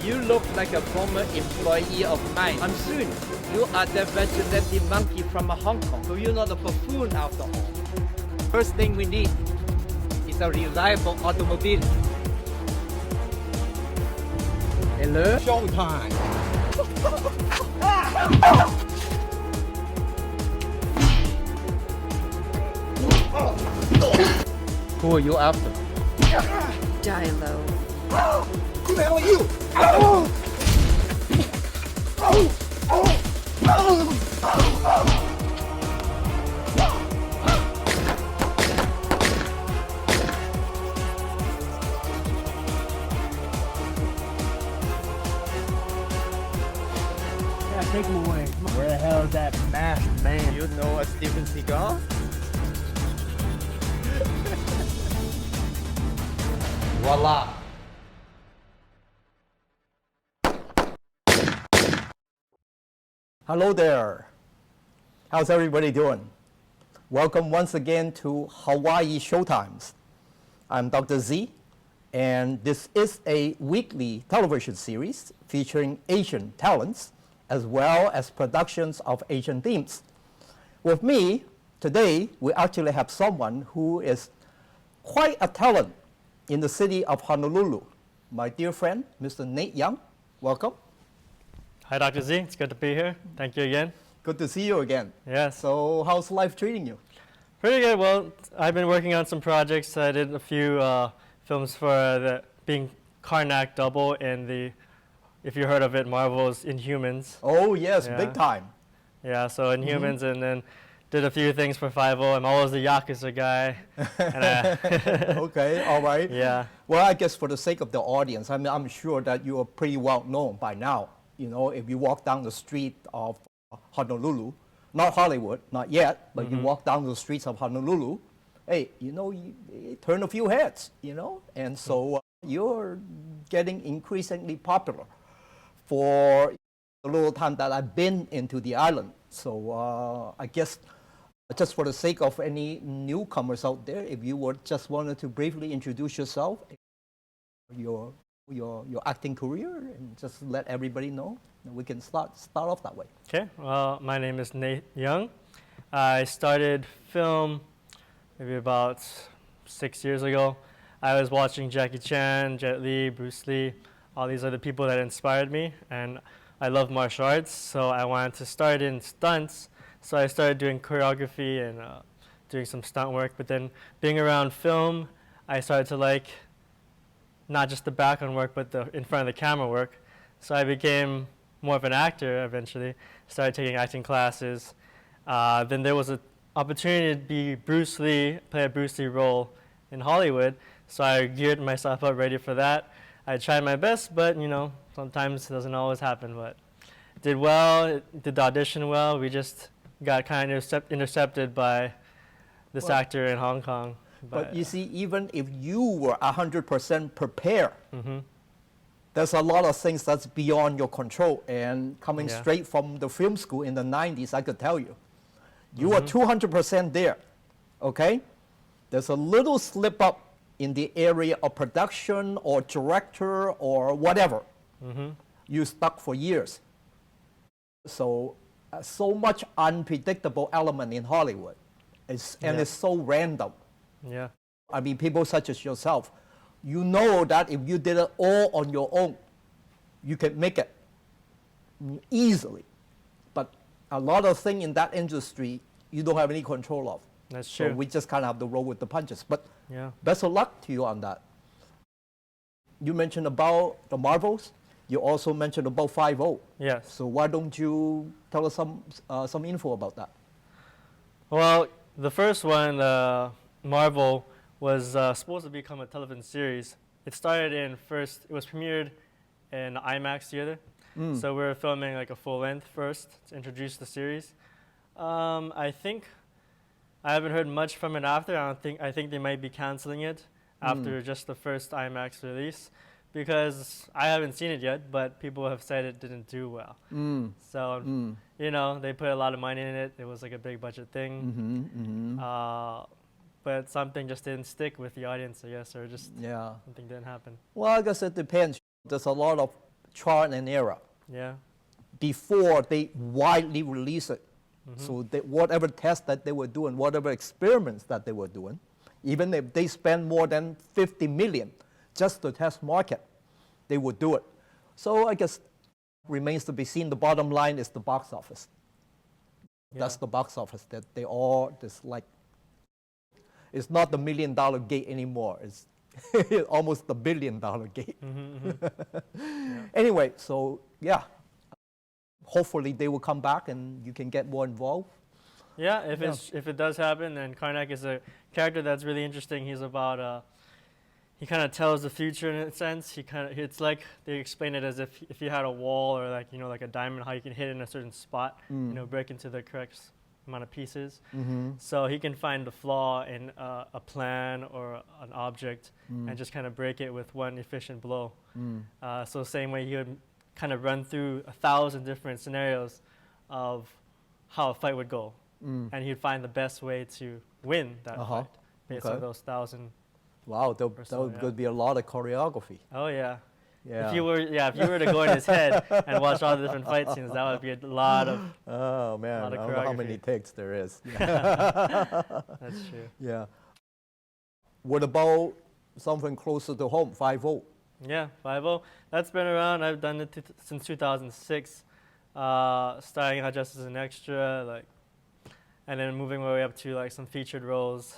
You look like a former employee of mine. I'm soon. You are the vigilante monkey from Hong Kong, so you're not a buffoon after all. First thing we need is a reliable automobile. Hello? Showtime. Who are you after? Dilo. Who the hell are you? Yeah, take him away. Where the hell is that masked man? You know a Steven Seagal? Voila! Hello there. How's everybody doing? Welcome once again to Hawaii Showtimes. I'm Dr. Z, and this is a weekly television series featuring Asian talents as well as productions of Asian themes. With me today, we actually have someone who is quite a talent in the city of Honolulu. My dear friend, Mr. Nate Young. Welcome. Hi, Dr. Z. It's good to be here. Thank you again. Good to see you again. Yes. So how's life treating you? Pretty good. Well, I've been working on some projects. I did a few films for the being Karnak Double and the, if you heard of it, Marvel's Inhumans. Oh yes, Yeah. big time. Yeah, so Inhumans, and then did a few things for 5-0. I'm always the Yakuza guy. And Okay, all right. yeah. Well, I guess for the sake of the audience, I mean, I'm sure that you are pretty well known by now. You know, if you walk down the street of Honolulu, not Hollywood, not yet, but you walk down the streets of Honolulu, hey, you know, you turn a few heads, you know, and so you're getting increasingly popular for the little time that I've been into the island. So I guess just for the sake of any newcomers out there, if you would just wanted to briefly introduce yourself, your acting career, and just let everybody know, we can start off that way. Okay. Well, my name is Nate Young. I started film maybe about 6 years ago. I was watching Jackie Chan, Jet Li, Bruce Lee, all these other people that inspired me, and I love martial arts, so I wanted to start in stunts. So I started doing choreography and doing some stunt work. But then being around film, I started to like not just the background work, but the in front of the camera work. So I became more of an actor eventually. Started taking acting classes. Then there was an opportunity to be Bruce Lee, play a Bruce Lee role in Hollywood. So I geared myself up ready for that. I tried my best, but you know, sometimes it doesn't always happen. But did well, did the audition well. We just got kind of intercepted by this actor in Hong Kong. But you see, even if you were 100% prepared, there's a lot of things that's beyond your control. And coming straight from the film school in the 90s, I could tell you, you are 200% there, okay? There's a little slip up in the area of production or director or whatever. You stuck for years. So, so much unpredictable element in Hollywood. And it's so random. Yeah. I mean, people such as yourself, you know that if you did it all on your own, you can make it easily. But a lot of things in that industry, you don't have any control of. That's So true. we just kind of have to roll with the punches. But Yeah. best of luck to you on that. You mentioned about the Marvels. You also mentioned about 5-0. Yes. So why don't you tell us some info about that? Well, the first one, Marvel, was supposed to become a television series. It started it was premiered in the IMAX theater. So we were filming like a full length first to introduce the series. I think I haven't heard much from it after. I think they might be canceling it after just the first IMAX release, because I haven't seen it yet, but people have said it didn't do well. So, you know, they put a lot of money in it. It was like a big budget thing. But something just didn't stick with the audience, I guess, or just something didn't happen. Well, I guess it depends. There's a lot of trial and error Yeah. before they widely release it. So whatever tests that they were doing, whatever experiments that they were doing, even if they spend more than 50 million just to test market, they would do it. So I guess remains to be seen. The bottom line is the box office. Yeah. That's the box office that they all just like. It's not the $1 million gate anymore. It's almost the $1 billion gate. Anyway, so yeah, hopefully they will come back and you can get more involved. Yeah, if it does happen, then Karnak is a character that's really interesting. He's about he kind of tells the future in a sense. It's like they explain it as if you had a wall or like like a diamond, how you can hit in a certain spot, break into the correct amount of pieces. So he can find the flaw in a plan or an object and just kind of break it with one efficient blow. So same way he would kind of run through 1,000 different scenarios of how a fight would go. And he'd find the best way to win that fight based on those 1,000. Wow, that so, would be a lot of choreography. Oh yeah. Yeah. If you were to go in his head and watch all the different fight scenes, that would be a lot of. Oh man, lot of I don't know how many choreography. takes there is. That's true. Yeah. What about something closer to home, 5-0? Yeah, 5-0. That's been around. I've done it since 2006, starting out just as an extra, and then moving my way up to like some featured roles.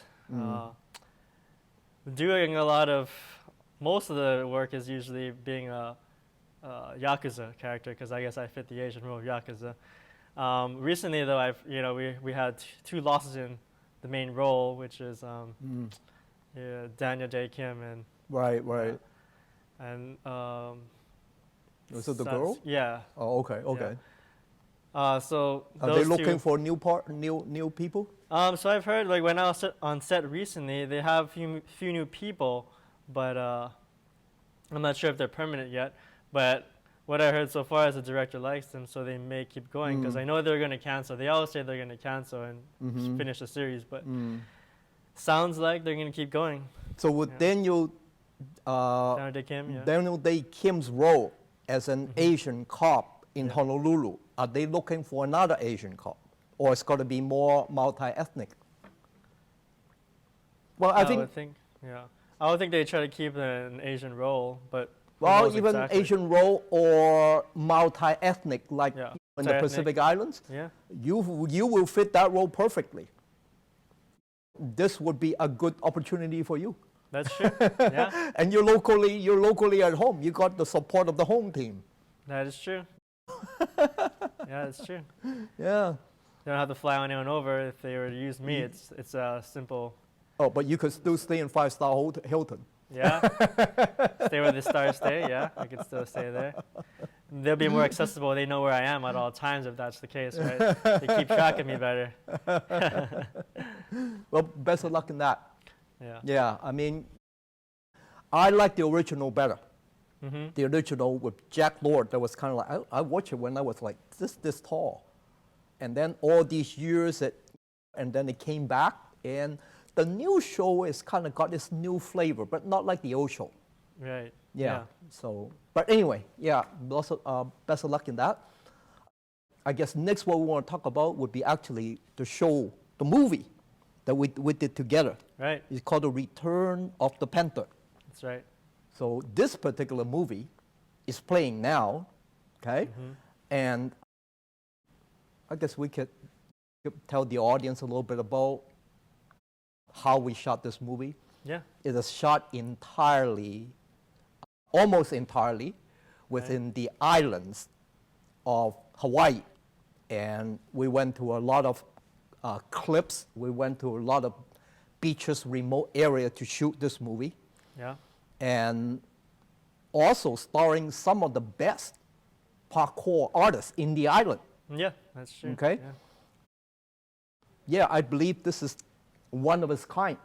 Doing a lot of, most of the work is usually being a Yakuza character, because I guess I fit the Asian role of Yakuza. Recently though, we had two losses in the main role, which is Daniel J. Kim and Right. and Was it the girl? Yeah. Oh, okay. So Are they looking for new people? So I've heard, like, when I was on set recently, they have few new people, but I'm not sure if they're permanent yet. But what I heard so far is the director likes them, so they may keep going, because I know they're going to cancel. They always say they're going to cancel and finish the series, but sounds like they're going to keep going. So with Daniel Day Kim's role as an Asian cop in Honolulu, are they looking for another Asian cop? Or it's got to be more multi-ethnic? Well, I would think, I would think they try to keep an Asian role, but well, even Asian role or multi-ethnic, like in the Pacific Islands, you will fit that role perfectly. This would be a good opportunity for you. That's true. Yeah. And you're locally at home. You got the support of the home team. That is true. Yeah, that's true. Yeah. They don't have to fly anyone over. If they were to use me, it's a simple. Oh, but you could still stay in 5-star Hilton. Yeah. Stay where the stars stay. Yeah, I could still stay there. They'll be more accessible. They know where I am at all times if that's the case, right? They keep track of me better. Well, best of luck in that. Yeah. Yeah, I mean, I like the original better. The original with Jack Lord, that was kind of like, I watched it when I was like this tall. And then all these years, and then it came back. And the new show is kind of got this new flavor, but not like the old show. Right. Yeah. So, but anyway, yeah, best of luck in that. I guess next what we want to talk about would be actually the show, the movie that we did together. Right. It's called The Return of the Panther. That's right. So this particular movie is playing now, okay? And I guess we could tell the audience a little bit about how we shot this movie. Yeah. It is shot almost entirely, within the islands of Hawaii. And we went to a lot of clips. We went to a lot of beaches, remote area to shoot this movie. Yeah. And also starring some of the best parkour artists in the island. Yeah, that's true. Okay. Yeah, I believe this is one of its kind.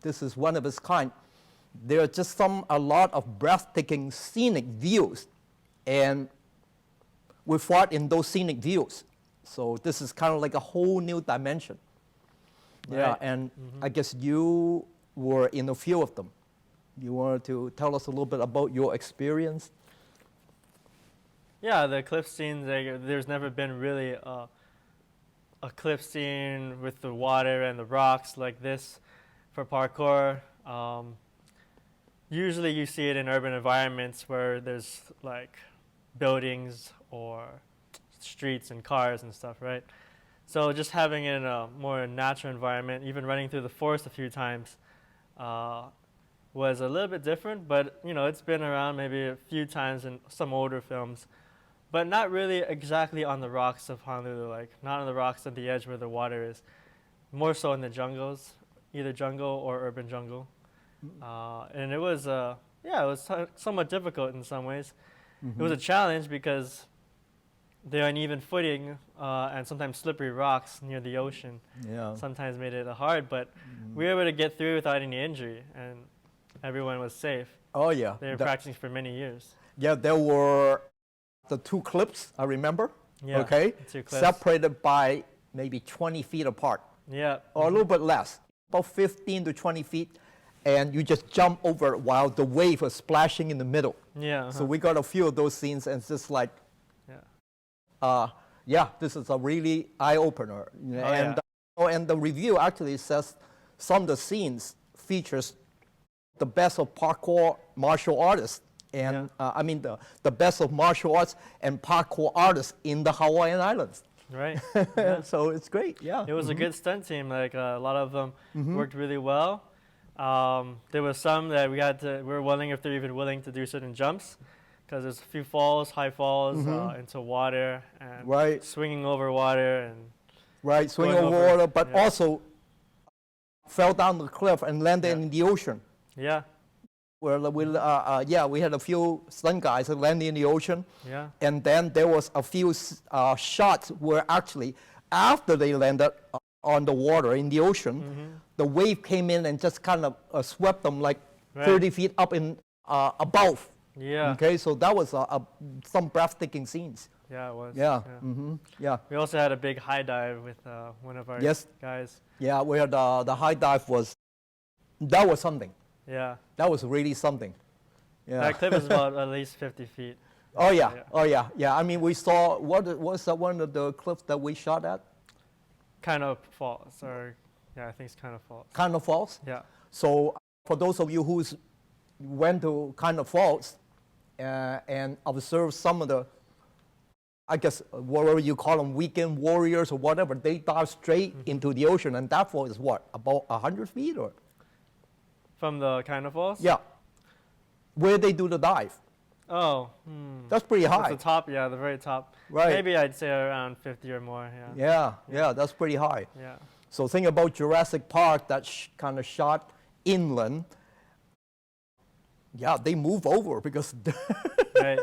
There are just a lot of breathtaking scenic views, and we fought in those scenic views. So this is kind of like a whole new dimension. Right. Yeah, and I guess you were in a few of them. You wanted to tell us a little bit about your experience? Yeah, the cliff scenes, there's never been really a cliff scene with the water and the rocks like this for parkour. Usually you see it in urban environments where there's like buildings or streets and cars and stuff, right? So just having it in a more natural environment, even running through the forest a few times, was a little bit different, but you know, it's been around maybe a few times in some older films, but not really exactly on the rocks of Honolulu, like not on the rocks at the edge where the water is, more so in the jungles, either jungle or urban jungle. And it was, yeah, it was somewhat difficult in some ways. It was a challenge because the uneven footing and sometimes slippery rocks near the ocean sometimes made it hard, but we were able to get through without any injury, and everyone was safe. Oh, yeah. They were practicing for many years. Yeah, there were the two cliffs, I remember. Yeah, okay, two cliffs. separated by maybe 20 feet apart. Yeah. Or a little bit less, about 15 to 20 feet. And you just jump over it while the wave was splashing in the middle. Yeah. So we got a few of those scenes, and it's just like, yeah, this is a really eye-opener. And the review actually says some of the scenes features the best of parkour martial artists. And I mean, the best of martial arts and parkour artists in the Hawaiian Islands. Right. So it's great, yeah. It was a good stunt team. Like a lot of them worked really well. There was some that we were wondering if they're even willing to do certain jumps, because there's a few falls, high falls into water, and swinging over water, and swinging over water, but also fell down the cliff and landed in the ocean. Yeah. Where we had a few stunt guys that landed in the ocean. Yeah. And then there was a few shots where actually after they landed on the water in the ocean, the wave came in and just kind of swept them like 30 feet up in above. Yeah. Okay, so that was some breathtaking scenes. Yeah, it was. Yeah. Yeah. We also had a big high dive with one of our guys. Yeah, we had the high dive was something. Yeah. That was really something. Yeah. That cliff is about at least 50 feet. Oh yeah. Oh yeah. Yeah. I mean, we saw what was that one of the cliffs that we shot at? Kind of falls, or I think it's kind of falls. Kind of Falls? Yeah. So for those of you who went to Kind of Falls and observed some of the, I guess, whatever you call them, weekend warriors or whatever, they dive straight into the ocean, and that fall is what, about 100 feet or? From the Kind of Falls? Yeah. Where they do the dive. Oh. That's pretty high. At the top, yeah, the very top. Right. Maybe I'd say around 50 or more, Yeah, that's pretty high. Yeah. So think about Jurassic Park that kind of shot inland. Yeah, they move over because... Right.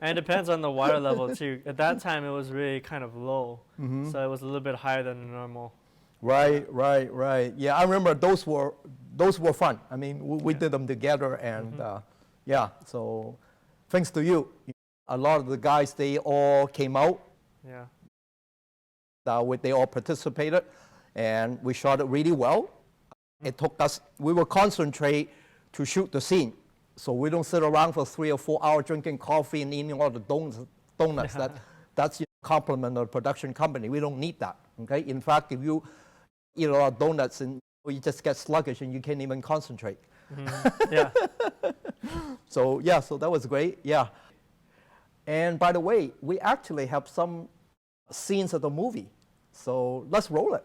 And it depends on the water level too. At that time, it was really kind of low. So it was a little bit higher than normal. Right. Yeah, I remember those were fun. I mean, we did them together, and yeah. So, thanks to you, a lot of the guys, they all came out. Yeah. They all participated, and we shot it really well. It took us. We will concentrate to shoot the scene, so we don't sit around for 3 or 4 hours drinking coffee and eating all the donuts. That's your compliment of the production company. We don't need that. Okay. In fact, if you eat a lot of donuts and you just get sluggish and you can't even concentrate. Yeah. So that was great. Yeah. And by the way, we actually have some scenes of the movie. So let's roll it.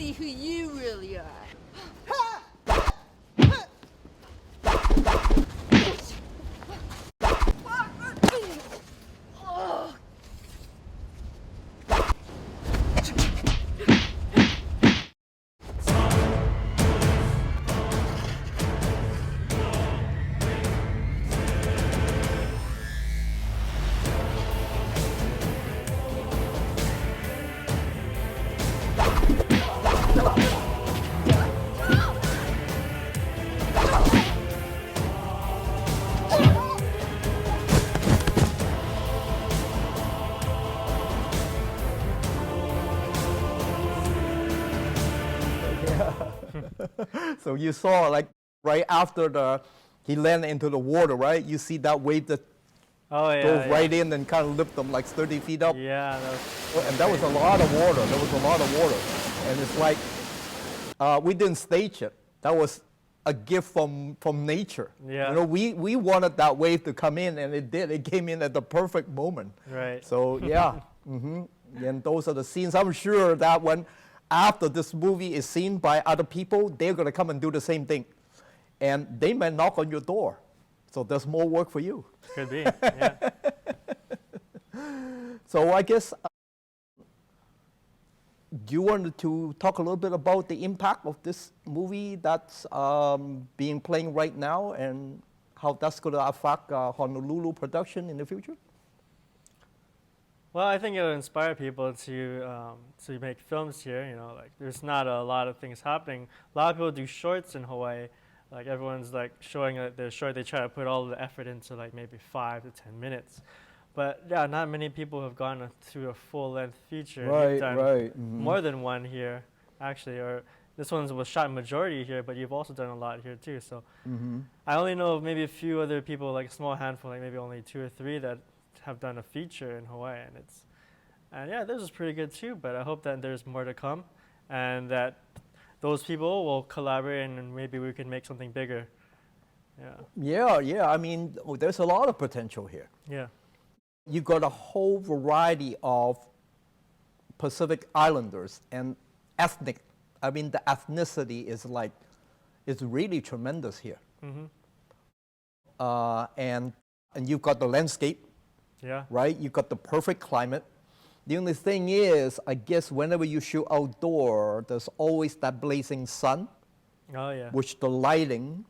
see who you really are. So you saw like right after he landed into the water, right? You see that wave that Oh yeah. drove yeah. right in and kind of lifted them like 30 feet up. Yeah. And that was a lot of water. There was a lot of water. And it's like, we didn't stage it. That was a gift from nature. Yeah. You know, we wanted that wave to come in, and it did. It came in at the perfect moment. Right. So yeah. And those are the scenes. I'm sure that when after this movie is seen by other people, they're going to come and do the same thing. And they may knock on your door. So there's more work for you. Could be. Yeah. So I guess, do you want to talk a little bit about the impact of this movie that's being playing right now and how that's going to affect Honolulu production in the future? Well, I think it'll inspire people to make films here. You know, like there's not a lot of things happening. A lot of people do shorts in Hawaii. Like everyone's like showing their short. They try to put all the effort into like maybe 5 to 10 minutes. But yeah, not many people have gone to a full-length feature. You've done more than one here, actually. Or this one was shot majority here, but you've also done a lot here too. So I only know of maybe a few other people, like a small handful, like maybe only 2 or 3 that have done a feature in Hawaii, and yeah, this is pretty good too. But I hope that there's more to come, and that those people will collaborate, and maybe we can make something bigger. Yeah. I mean, there's a lot of potential here. Yeah. You got a whole variety of Pacific Islanders and ethnic. I mean, the ethnicity is like, it's really tremendous here. And you've got the landscape. Yeah. Right? You got the perfect climate. The only thing is, I guess whenever you shoot outdoor, there's always that blazing sun. Oh yeah. Which the lighting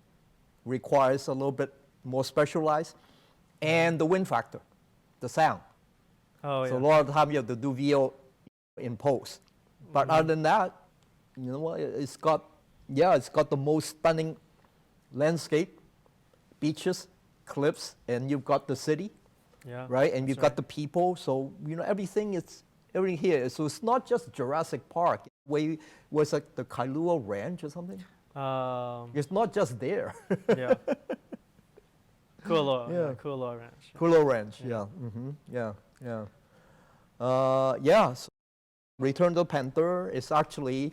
requires a little bit more specialized, and the wind factor, the sound. Oh So yeah. a lot of the time you have to do VO in post. But other than that, you know what? It's got the most stunning landscape, beaches, cliffs, and you've got the city. Yeah. Right, and you've right. got the people, so you know everything here. So it's not just Jurassic Park. Was like the Kailua Ranch or something. It's not just there. Yeah. Kualoa. Yeah. Kualoa Ranch. Kualoa Ranch. Yeah. So Return to Panther is actually,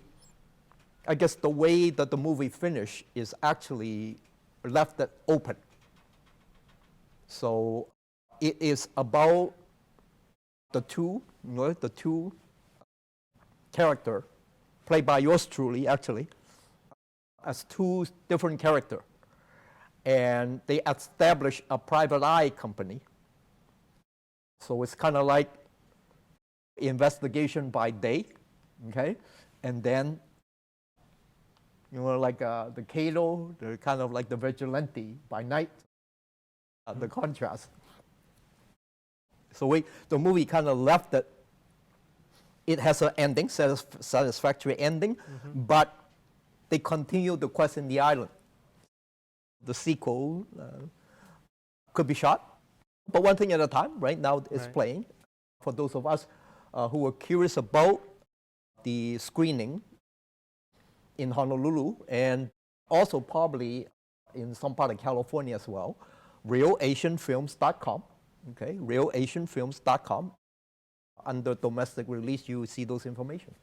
I guess the way that the movie finished is actually left it open. So it is about the two character, played by yours truly, actually, as 2 different characters. And they establish a private eye company. So it's kind of like investigation by day, okay? And then, you know, like the Kato, they're kind of like the vigilante by night, the contrast. So the movie kind of left it. It has an ending, satisfactory ending, but they continue the quest in the island. The sequel could be shot, but one thing at a time. Right now it's playing. For those of us who are curious about the screening in Honolulu and also probably in some part of California as well, realasianfilms.com. Okay, realasianfilms.com. Under domestic release, you see those information.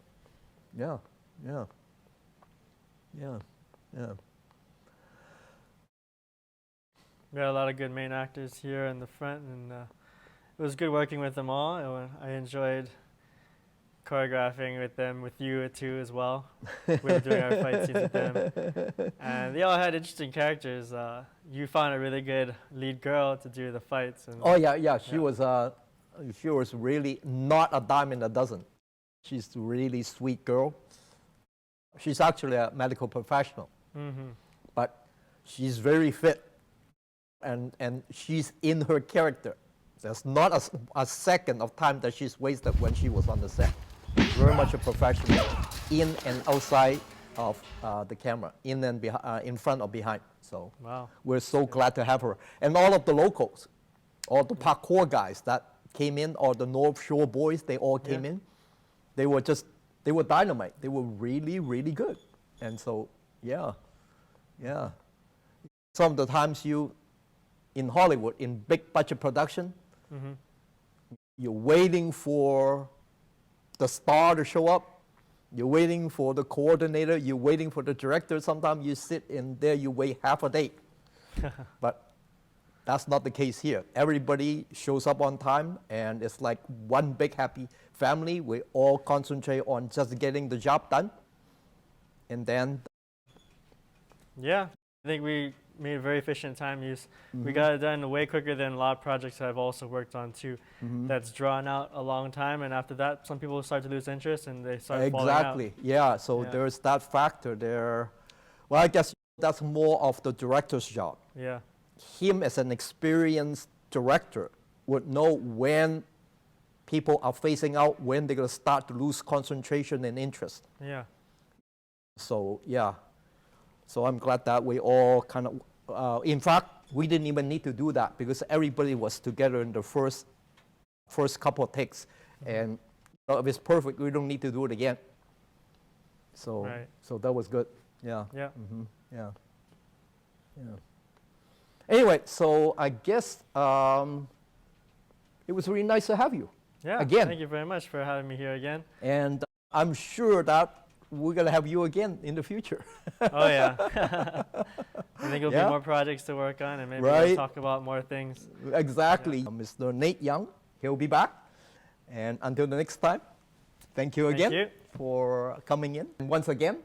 Yeah. We got a lot of good main actors here in the front, and it was good working with them all. I enjoyed choreographing with them, with you too as well. We were doing our fight scenes with them. And they all had interesting characters. You found a really good lead girl to do the fights. And Oh yeah. She was really not a dime in a dozen. She's a really sweet girl. She's actually a medical professional, but she's very fit, and she's in her character. There's not a second of time that she's wasted when she was on the set. Very much a professional, in and outside of the camera, in and in front or behind. So wow. We're so glad to have her. And all of the locals, all the parkour guys that came in, all the North Shore boys, they all came in. They were dynamite. They were really, really good. And so, yeah. Some of the times in Hollywood, in big budget production, you're waiting for the star to show up. You're waiting for the coordinator. You're waiting for the director. Sometimes you sit in there, you wait half a day. But that's not the case here. Everybody shows up on time, and it's like one big happy family. We all concentrate on just getting the job done. And then... Yeah, I think we made very efficient time use. We got it done way quicker than a lot of projects I've also worked on too. That's drawn out a long time, and after that, some people start to lose interest and they start falling out. Exactly, yeah. So there's that factor there. Well, I guess that's more of the director's job. Yeah. Him as an experienced director would know when people are phasing out, when they're going to start to lose concentration and interest. Yeah. So, yeah. So I'm glad that we all kind of, in fact, we didn't even need to do that because everybody was together in the first couple of takes. And if it's perfect, we don't need to do it again. So, so that was good. Yeah. Yeah. Yeah. Anyway, so I guess it was really nice to have you. Yeah. Again. Thank you very much for having me here again. And I'm sure that we're going to have you again in the future. Oh, yeah. I think there'll be more projects to work on, and maybe we'll talk about more things. Exactly. Mr. Nate Young, he'll be back. And until the next time, thank you again for coming in. And once again,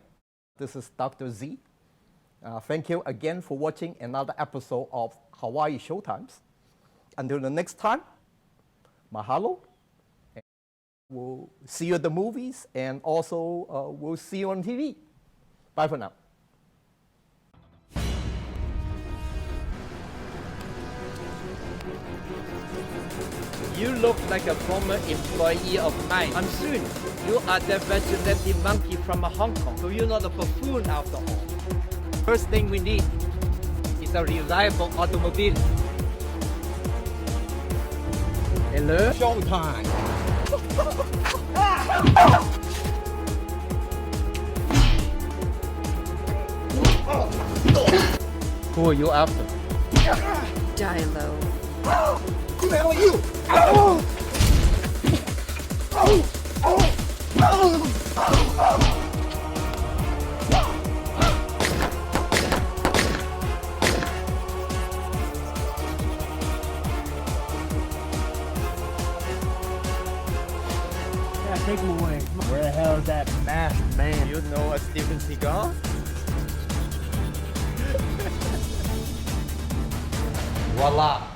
this is Dr. Z. Thank you again for watching another episode of Hawaii Showtimes. Until the next time, mahalo. And we'll see you at the movies, and also we'll see you on TV. Bye for now. You look like a former employee of mine. And soon, you are the vigilante monkey from Hong Kong. So you're not a buffoon after all. First thing we need is a reliable automobile. Hello? Showtime. Who are you after? Dilo. Who the hell are you? Take him away. Where the hell is that masked man? You know a Steven Seagal? Voila!